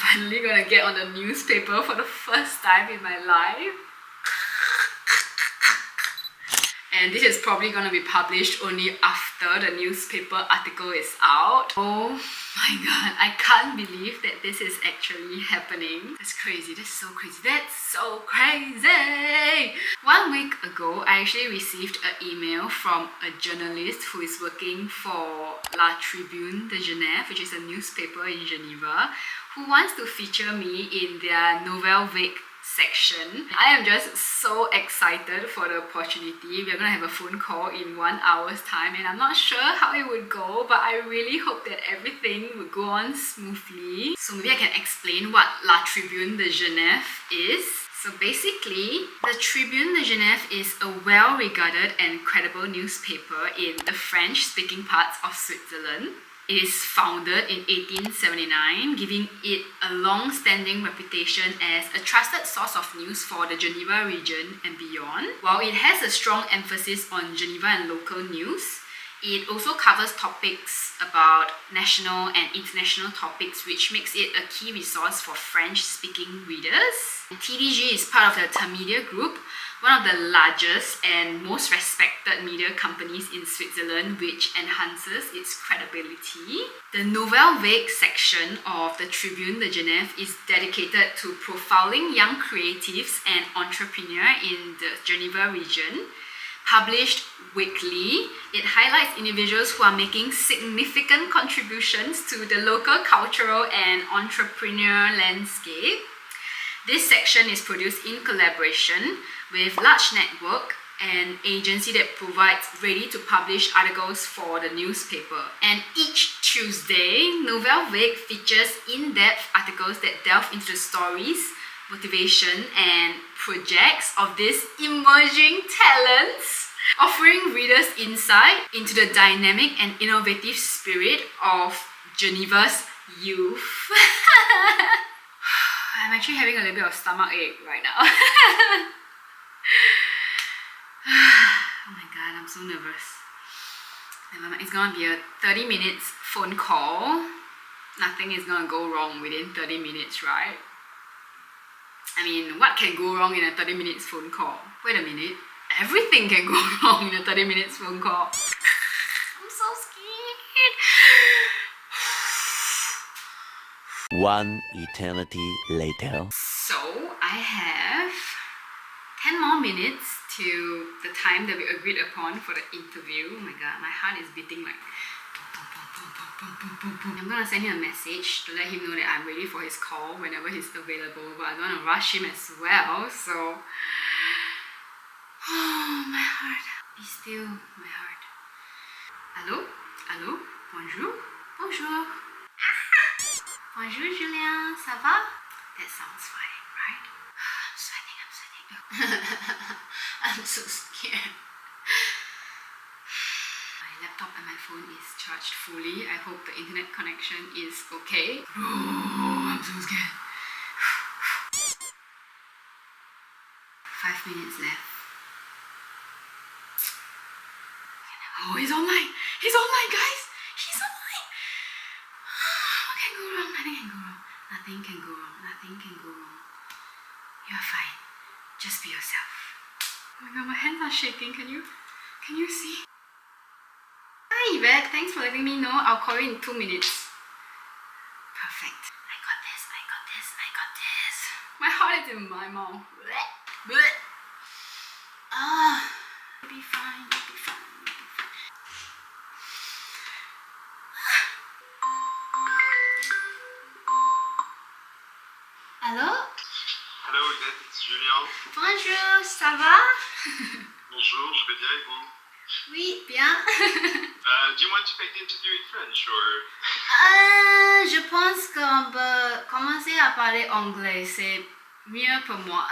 finally gonna get on the newspaper for the first time in my life. And this is probably gonna be published only after the newspaper article is out. Oh my god, I can't believe that this is actually happening. That's crazy, that's so crazy, that's so crazy! 1 week ago, I actually received an email from a journalist who is working for La Tribune de Genève, which is a newspaper in Geneva, who wants to feature me in their Nouvelle Vague section. I am just so excited for the opportunity. We're gonna have a phone call in 1 hour's time and I'm not sure how it would go, but I really hope that everything would go on smoothly. So maybe I can explain what La Tribune de Genève is. So basically, the Tribune de Genève is a well-regarded and credible newspaper in the French-speaking parts of Switzerland. It is founded in 1879, giving it a long-standing reputation as a trusted source of news for the Geneva region and beyond. While it has a strong emphasis on Geneva and local news, it also covers topics about national and international topics, which makes it a key resource for French-speaking readers. TDG is part of the Tamedia Group, one of the largest and most respected media companies in Switzerland, which enhances its credibility. The Nouvelle Vague section of the Tribune de Genève is dedicated to profiling young creatives and entrepreneurs in the Geneva region. Published weekly, it highlights individuals who are making significant contributions to the local cultural and entrepreneurial landscape. This section is produced in collaboration with large network and agency that provides ready-to-publish articles for the newspaper. And each Tuesday, Nouvelle Vague features in-depth articles that delve into the stories, motivation, and projects of these emerging talents, offering readers insight into the dynamic and innovative spirit of Geneva's youth. I'm actually having a little bit of stomach ache right now. Oh my god, I'm so nervous. Never mind, it's gonna be a 30 minutes phone call. Nothing is gonna go wrong within 30 minutes, right? I mean, what can go wrong in a 30 minutes phone call? Wait a minute. Everything can go wrong in a 30 minutes phone call. I'm so scared. One eternity later. So, I have 10 more minutes to the time that we agreed upon for the interview. Oh my god, my heart is beating like... I'm gonna send him a message to let him know that I'm ready for his call whenever he's available, but I don't want to rush him as well, so... Oh, my heart. Be still, my heart. Hello? Hello? Bonjour? Bonjour. Bonjour, Julien. Ça va? That sounds fine, right? I'm sweating. I'm so scared. My laptop and my phone is charged fully. I hope the internet connection is okay. Oh, I'm so scared. 5 minutes left. Oh, he's online! He's online, guys! He's online! What can go wrong? Nothing can go wrong. Nothing can go wrong. Nothing can go wrong. You're fine. Just be yourself. Oh my god, my hands are shaking. Can you see? Hi, Yvette. Thanks for letting me know. I'll call you in 2 minutes. Perfect. I got this. I got this. I got this. My heart is in my mouth. Ah, you'll be fine. You'll be fine. Allô? Hello, Yvette, it's Julien. Bonjour, ça va? Bonjour, je vais bien et vous? Oui, bien. Do you want to make the interview in French or? Je pense qu'on peut commencer à parler anglais, c'est mieux pour moi.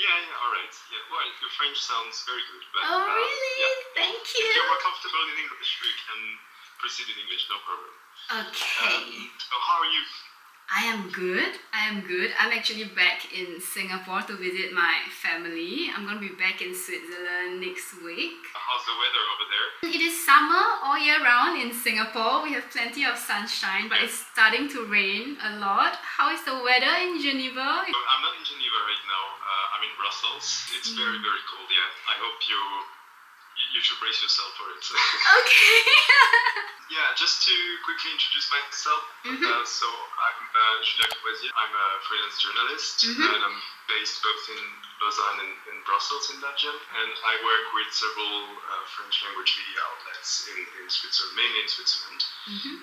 Yeah, alright. Yeah, well, your French sounds very good. But, Oh, really? Yeah. Thank If you're you. more comfortable in English, we can proceed in English, no problem. Okay. So how are you? I am good. I'm actually back in Singapore to visit my family. I'm gonna be back in Switzerland next week. How's the weather over there? It is summer all year round in Singapore. We have plenty of sunshine, but it's starting to rain a lot. How is the weather in Geneva? So I'm not in Geneva right now. I'm in Brussels. It's very, very cold. Yeah, I hope you should brace yourself for it. Okay. Yeah, just to quickly introduce myself. So I'm Julien Courvoisier. I'm a freelance journalist, and I'm based both in Lausanne and in Brussels in Belgium. And I work with several French language media outlets in Switzerland, mainly in Switzerland.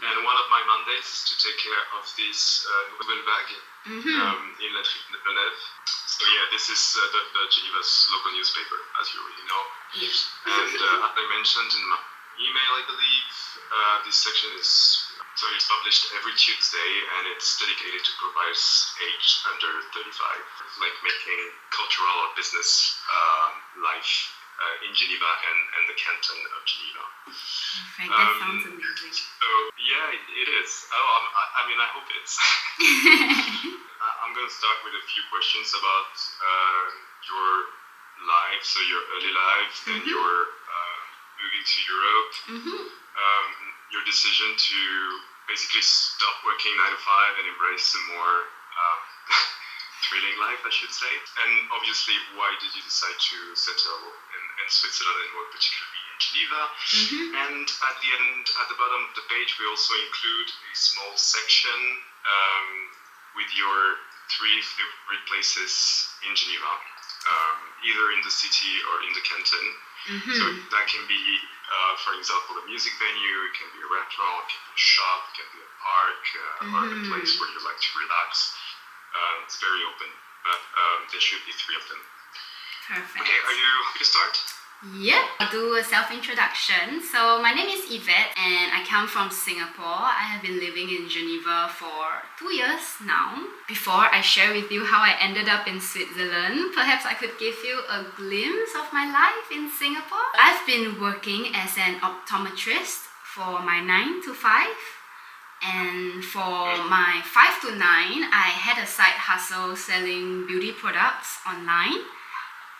And one of my mandates is to take care of this Nouvelle Vague in La Tribune de Genève. So yeah, this is the Geneva's local newspaper, as you already know. Yes. And as I mentioned in my email, I believe, this section is it's published every Tuesday, and it's dedicated to profiles aged under 35, like making cultural or business life in Geneva and the canton of Geneva. Perfect. That sounds amazing. So yeah, it is. I mean, I hope it's. I'm going to start with a few questions about your life, so your early life, then your moving to Europe, your decision to basically stop working 9 to 5 and embrace a more thrilling life, I should say. And obviously, why did you decide to settle in Switzerland and more particularly in Geneva? And at the bottom of the page, we also include a small section with your 3 favorite places in Geneva, either in the city or in the canton. So that can be, for example, a music venue, it can be a restaurant, it can be a shop, it can be a park, or a place where you like to relax. It's very open, but there should be 3 of them. Perfect. Okay, are you ready to start? Yep, I'll do a self-introduction. So my name is Yvette and I come from Singapore. I have been living in Geneva for 2 years now. Before I share with you how I ended up in Switzerland, perhaps I could give you a glimpse of my life in Singapore. I've been working as an optometrist for my 9 to 5. And for my 5 to 9, I had a side hustle selling beauty products online.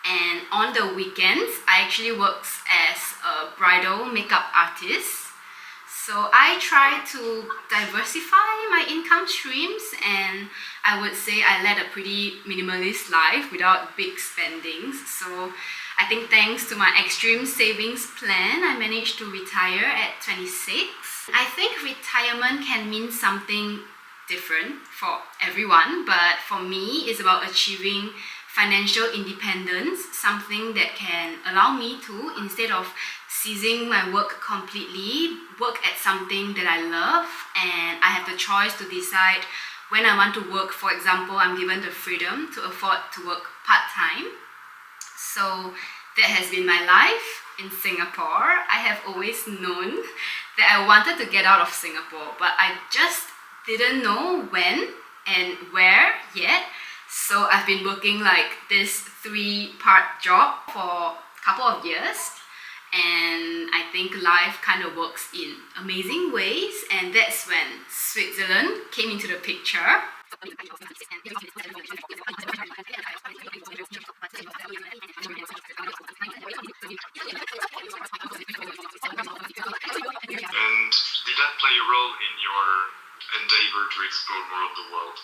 And on the weekends, I actually worked as a bridal makeup artist. So I try to diversify my income streams, and I would say I led a pretty minimalist life without big spendings. So I think thanks to my extreme savings plan, I managed to retire at 26. I think retirement can mean something different for everyone, but for me, it's about achieving financial independence, something that can allow me to, instead of ceasing my work completely, work at something that I love, and I have the choice to decide when I want to work. For example, I'm given the freedom to afford to work part-time. So that has been my life in Singapore. I have always known that I wanted to get out of Singapore, but I just didn't know when and where yet. So I've been working like this 3-part job for a couple of years, and I think life kind of works in amazing ways, and that's when Switzerland came into the picture. And did that play a role in your endeavor to explore more of the world?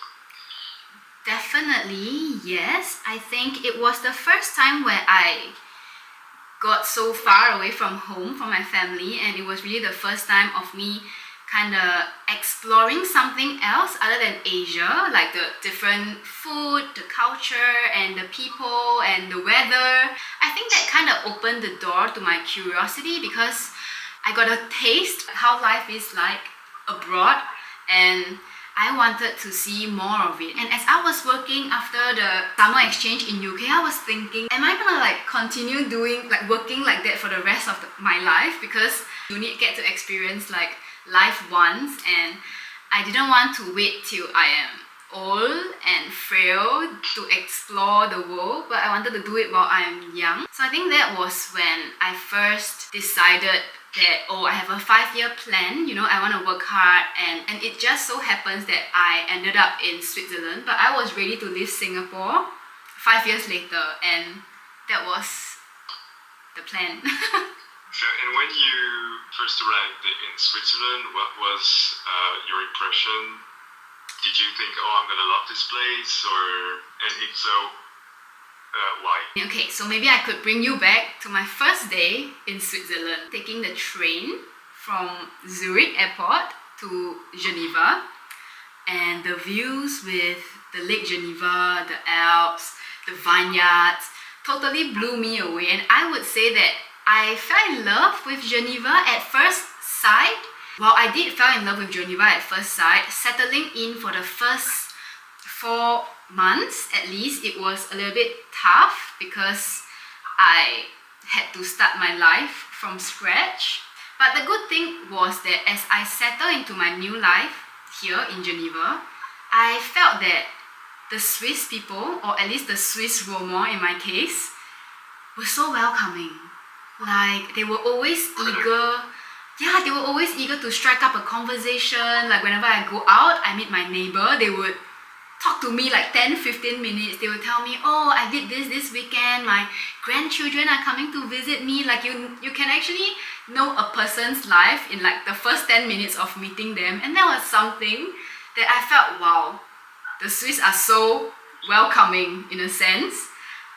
Definitely, yes. I think it was the first time where I got so far away from home, from my family, and it was really the first time of me kind of exploring something else other than Asia, like the different food, the culture, and the people, and the weather. I think that kind of opened the door to my curiosity, because I got a taste of how life is like abroad, and I wanted to see more of it. And as I was working after the summer exchange in UK, I was thinking, am I gonna continue working like that for the rest of my life? Because you get to experience life once, and I didn't want to wait till I am old and frail to explore the world, but I wanted to do it while I'm young. So I think that was when I first decided that, oh, I have a 5-year plan, I want to work hard, and it just so happens that I ended up in Switzerland, but I was ready to leave Singapore 5 years later, and that was the plan. So, and when you first arrived in Switzerland, what was your impression? Did you think, oh, I'm gonna love this place, and if so, why? Okay, so maybe I could bring you back to my first day in Switzerland, taking the train from Zurich airport to Geneva, and the views with the Lake Geneva, the Alps, the vineyards, totally blew me away. And I would say that I fell in love with Geneva at first sight. Well, I did fall in love with Geneva at first sight. Settling in for the first 4 months at least, it was a little bit tough because I had to start my life from scratch. But the good thing was that as I settled into my new life here in Geneva, I felt that the Swiss people, or at least the Swiss Romans in my case, were so welcoming. Like, they were always eager. Yeah, they were always eager to strike up a conversation. Like, whenever I go out, I meet my neighbor, they would talk to me like 10-15 minutes. They would tell me, oh, I did this weekend, my grandchildren are coming to visit me. Like, you can actually know a person's life in like the first 10 minutes of meeting them. And that was something that I felt, wow, the Swiss are so welcoming in a sense.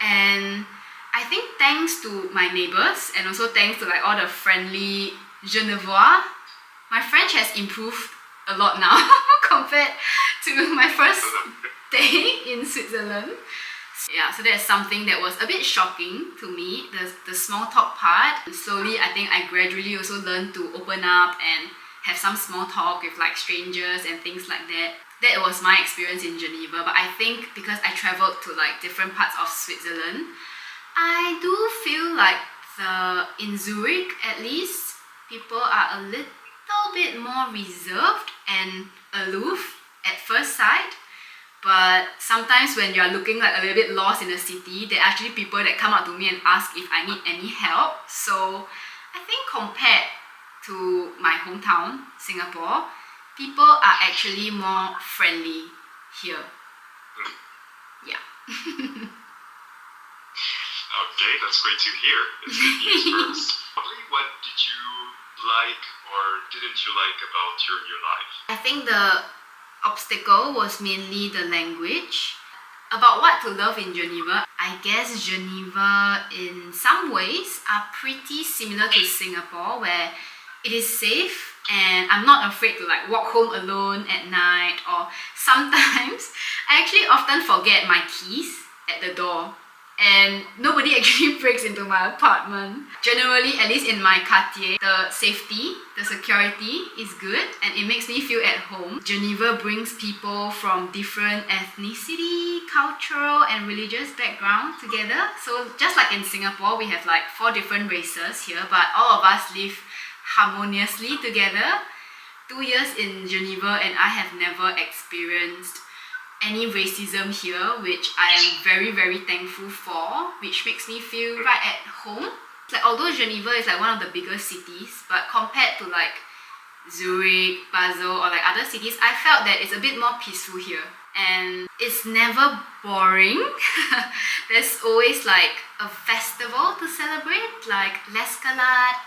And I think thanks to my neighbors, and also thanks to like all the friendly Genevois, my French has improved a lot now compared to my first day in Switzerland. Yeah, so that's something that was a bit shocking to me, the small talk part. Slowly, I think I gradually also learned to open up and have some small talk with like strangers and things like that. That was my experience in Geneva. But I think because I traveled to like different parts of Switzerland, I do feel like in Zurich at least, people are a little bit more reserved and aloof at first sight. But sometimes when you're looking like a little bit lost in the city, there are actually people that come up to me and ask if I need any help. So I think compared to my hometown, Singapore, people are actually more friendly here. Yeah. Okay, that's great to hear. It's good news for us. What did you like or didn't you like about your life? I think the obstacle was mainly the language. About what to love in Geneva, I guess Geneva in some ways are pretty similar to Singapore, where it is safe and I'm not afraid to like walk home alone at night, or sometimes I actually often forget my keys at the door and nobody actually breaks into my apartment. Generally, at least in my quartier, the safety, the security is good and it makes me feel at home. Geneva brings people from different ethnicity, cultural and religious background together. So just like in Singapore, we have like 4 different races here, but all of us live harmoniously together. 2 years in Geneva and I have never experienced any racism here, which I am very, very thankful for, which makes me feel right at home. Like, although Geneva is like one of the biggest cities, but compared to like Zurich, Basel or like other cities, I felt that it's a bit more peaceful here. And it's never boring. There's always like a festival to celebrate, like L'Escalade,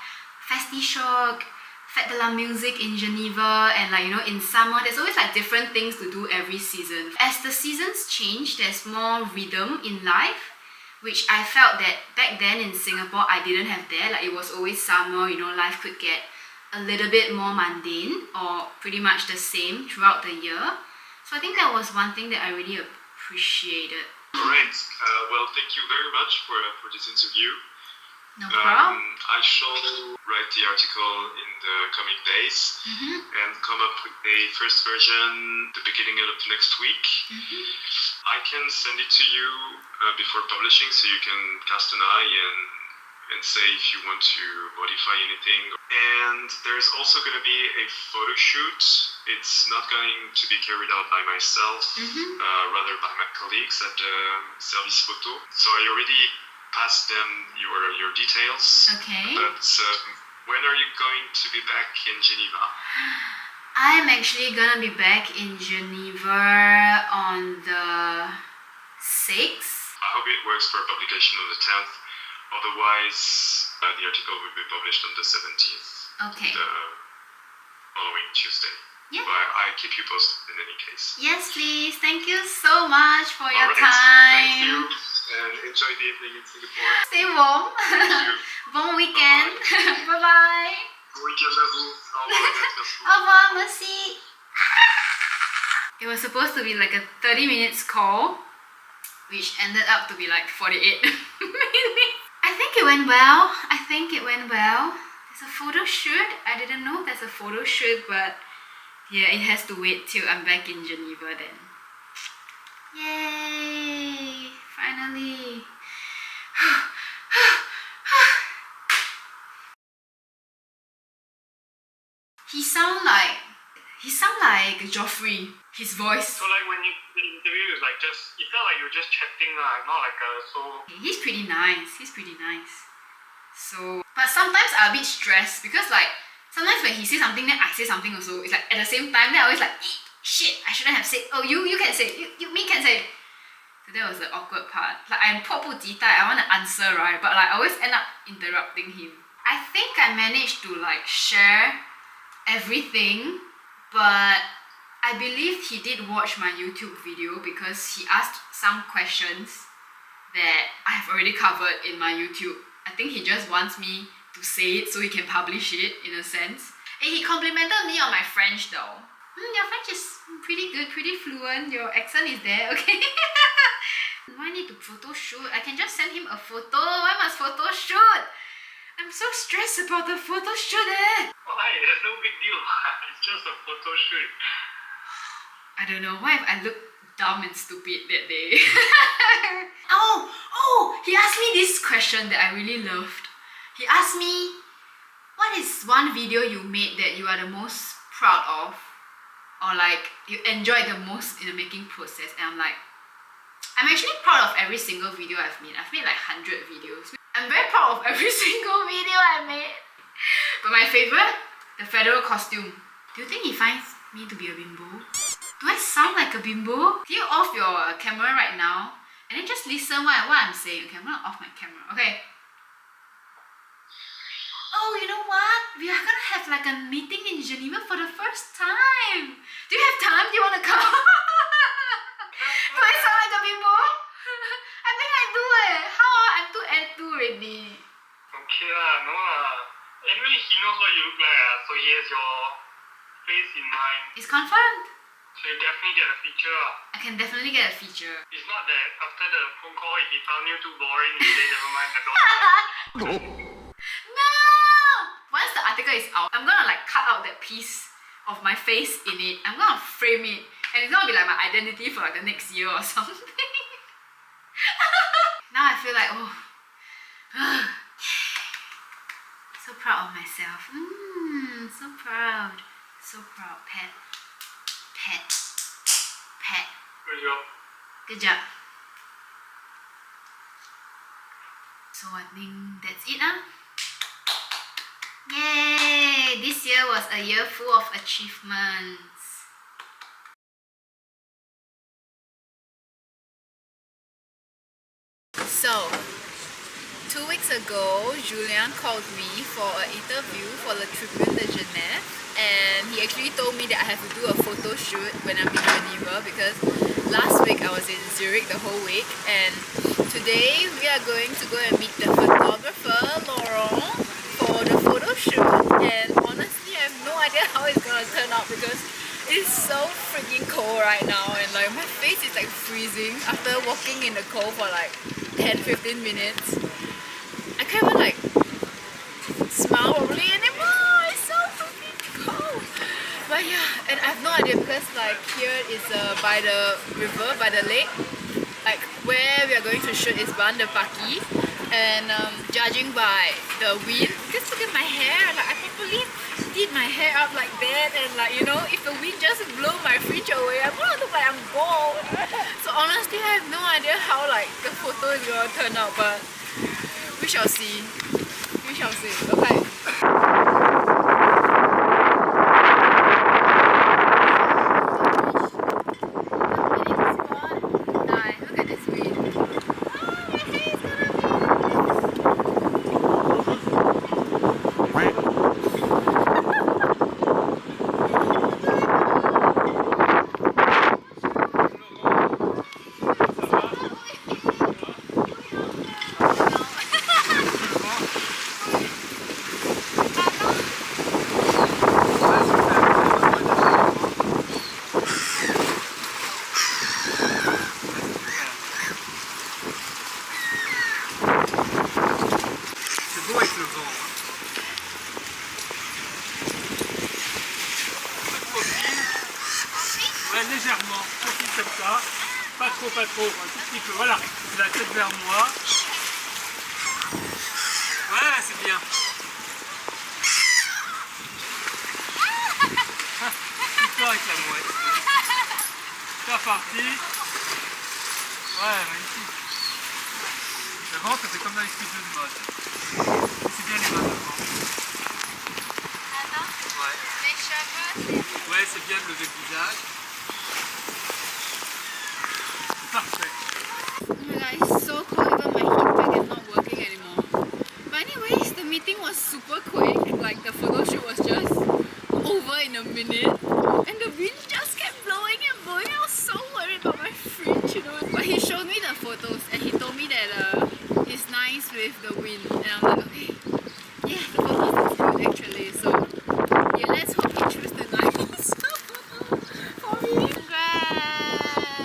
Festichoc, Fête de la Musique in Geneva, and like, in summer, there's always like different things to do every season. As the seasons change, there's more rhythm in life, which I felt that back then in Singapore, I didn't have there. Like, it was always summer, life could get a little bit more mundane or pretty much the same throughout the year. So I think that was one thing that I really appreciated. Alright, well, thank you very much for this interview. No problem. I shall write the article in the coming days and come up with a first version the beginning of next week. I can send it to you before publishing so you can cast an eye and say if you want to modify anything. And there's also going to be a photo shoot. It's not going to be carried out by myself, rather by my colleagues at the Service Photo. So I already pass them your details. Okay. But When are you going to be back in Geneva? I'm actually gonna be back in Geneva on the 6th. I hope it works for publication on the 10th. Otherwise, the article will be published on the 17th. Okay. The following Tuesday. Yeah. But I keep you posted in any case. Yes, please. Thank you so much for your Alright, time. thank you. And enjoy the evening in Singapore. Stay warm. Thank you. Bon weekend. Bye-bye. Bon week-end à vous. Au revoir, merci. Au revoir, merci. It was supposed to be like a 30 minutes call, which ended up to be like 48 minutes. I think it went well. There's a photo shoot. I didn't know there's a photo shoot, but yeah, it has to wait till I'm back in Geneva then. Yay! Finally. He sound like Joffrey. His voice. So like when you the interview is like just it felt like you were just chatting not like He's pretty nice. So, but sometimes I'm a bit stressed because like sometimes when he says something then I say something also. It's like at the same time then I always like shit. I shouldn't have said. Oh, you can say. You me can say. So that was the awkward part. Like I'm 迫不及待. I want to answer right, but like I always end up interrupting him. I think I managed to like share everything, but I believe he did watch my YouTube video because he asked some questions that I have already covered in my YouTube. I think he just wants me to say it so he can publish it in a sense. And he complimented me on my French though. Your French is pretty good, pretty fluent. Your accent is there, okay? Do I need to photo shoot? I can just send him a photo. Why must photo shoot? I'm so stressed about the photo shoot why? There's no big deal. It's just a photo shoot. I don't know, why if I look dumb and stupid that day? Oh, he asked me this question that I really loved. He asked me, what is one video you made that you are the most proud of? Or like, you enjoyed the most in the making process? And I'm like, I'm actually proud of every single video I've made. I've made like 100 videos. I'm very proud of every single video I made. But my favorite, the federal costume. Do you think he finds me to be a bimbo? Do I sound like a bimbo? Can you off your camera right now? And then just listen what I'm saying. Okay, I'm gonna off my camera. Okay. Oh, you know what? We are gonna have like a meeting in Geneva for the first time. Do you have time? Do you wanna come? Do I sound like a bimbo? I think I do How? I'm too N2 already. Okay no Anyway, he knows what you look like so he has your face in mind. It's confirmed. So you definitely get a feature I can definitely get a feature. It's not that after the phone call if he found you too boring he say never mind I don't No! Once the article is out, I'm gonna like cut out that piece of my face in it. I'm gonna frame it. And it's gonna be like my identity for like the next year or something. Now I feel like, so proud of myself. So proud. So proud. Pat. Good job. Good job. So I think that's it Yay! This year was a year full of achievements. So, 2 weeks ago, Julien called me for an interview for the Tribune de Genève, and he actually told me that I have to do a photo shoot when I'm in Geneva because last week I was in Zurich the whole week, and today we are going to go and meet the photographer Laurent for the photo shoot. And honestly, I have no idea how it's gonna turn out because it's so freaking cold right now, and like my face is like freezing after walking in the cold for like 10-15 minutes. I can't even like smile properly anymore. It's so freaking cold. But yeah, and I have no idea because like here is by the river, by the lake. Like where we are going to shoot is Ban de Paki, and judging by the wind, just look at my hair. Like I probably did my hair up like that, and like you know, if the wind just blow my fringe away, I'm gonna look like I'm bald. So honestly, I have no idea how like the photo is gonna turn out, but we shall see. We shall see. Okay. légèrement, tranquille comme ça. Pas trop, un tout petit peu. Voilà, la tête vers moi. Ouais, c'est bien. Tout avec la mouette. C'est parti. Ouais, magnifique. Le ventre, c'est comme dans les studios de mode. C'est bien les mains devant. Ouais. Les cheveux, Ouais, c'est bien de lever le visage. C'est parfait. oh my god, it's so cold, even my heat pack is not working anymore. But anyways, the meeting was super quick, like the photo shoot was just over in a minute. And the wind just kept blowing and blowing. I was so worried about my fringe, you know. But he showed me the photos and he told me that it's nice with the wind. And I'm like, okay, yeah, the photos is good actually. So yeah, let's hope he choose the nice for me. Congrats!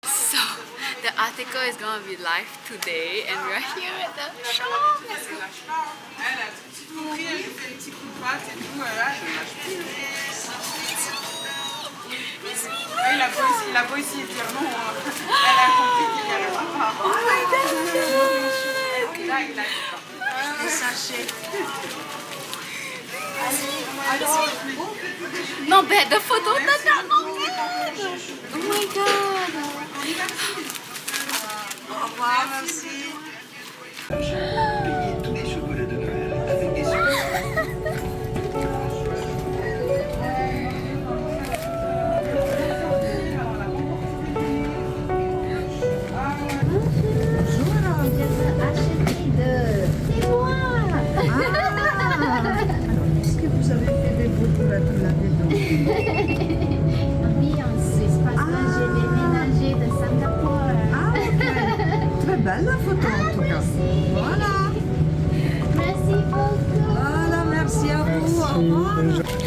So the article is gonna be live today and we're here at the shop. Let's go. Elle a tout de suite compris, elle lui fait le petit coup de patte et tout, voilà, je lâche plus. Il a beau essayer de dire non, elle a compris qu'il n'y arrivera pas. Oh my god! Là, il a le sachet. Not bad, the photo turned out not bad! Oh my god! Au revoir, merci. Payer tous les chocolats de Noël avec des Est-ce que vous avez fait des photos là pour la maison? Oui, en Suisse, parce que j'ai déménagé de Singapour. Ah, ok. Très belle la photo en tout cas. Voilà. Merci beaucoup. Voilà, merci à vous. Au revoir.